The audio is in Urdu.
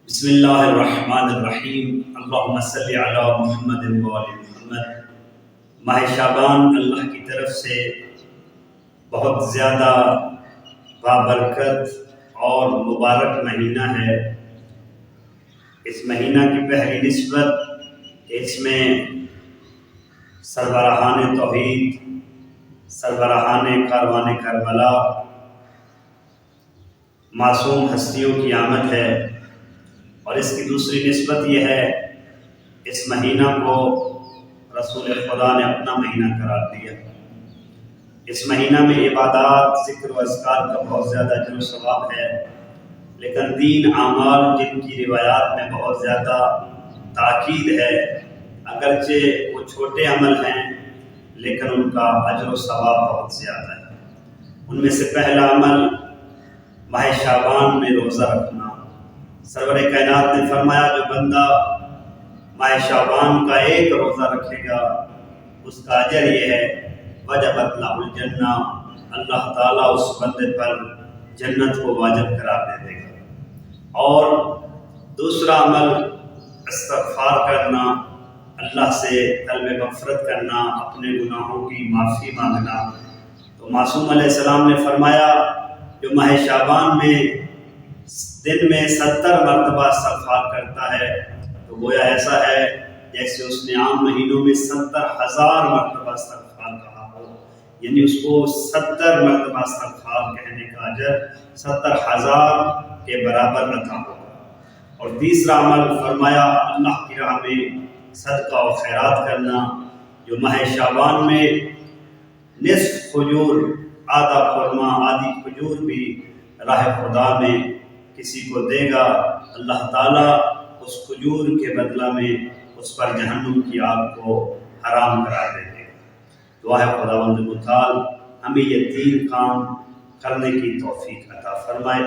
بسم اللہ الرحمن الرحیم اللہم صلی علی محمد و آل محمد۔ ماہ شعبان اللہ کی طرف سے بہت زیادہ بابرکت اور مبارک مہینہ ہے۔ اس مہینہ کی پہلی نسبت کہ اس میں سربراہان توحید، سربراہان کاروان کربلا، معصوم ہستیوں کی آمد ہے، اور اس کی دوسری نسبت یہ ہے اس مہینہ کو رسول خدا نے اپنا مہینہ قرار دیا۔ اس مہینہ میں عبادات، ذکر و اذکار کا بہت زیادہ اجر و ثواب ہے، لیکن دین اعمال جن کی روایات میں بہت زیادہ تاکید ہے، اگرچہ وہ چھوٹے عمل ہیں لیکن ان کا اجر و ثواب بہت زیادہ ہے۔ ان میں سے پہلا عمل ماہ شعبان میں روزہ رکھنا۔ سرور کائنات نے فرمایا جو بندہ ماہ شعبان کا ایک روزہ رکھے گا اس کا اجر یہ ہے وجبت لہ الجنہ، اللہ تعالیٰ اس بندے پر جنت کو واجب قرار دے گا۔ اور دوسرا عمل استغفار کرنا، اللہ سے طلب مغفرت کرنا، اپنے گناہوں کی معافی مانگنا۔ تو معصوم علیہ السلام نے فرمایا جو ماہ شعبان میں دن میں 70 مرتبہ استغفار کرتا ہے تو گویا ایسا ہے جیسے اس نے عام مہینوں میں 70,000 مرتبہ استغفار کہا ہو، یعنی اس کو 70 مرتبہ استغفار کہنے کا اجر 70,000 کے برابر عطا ہوگا۔ اور تیسرا عمل فرمایا اللہ کی راہ میں صدقہ و خیرات کرنا، جو ماہ شعبان میں نصف کھجور، آدھا خرما، آدھی کھجور بھی راہ خدا میں کسی کو دے گا، اللہ تعالیٰ اس کھجور کے بدلہ میں اس پر جہنم کی آگ کو حرام قرار دے گا۔ دعا ہے خداوند متعال ہمیں یہ تین کام کرنے کی توفیق عطا فرمائے۔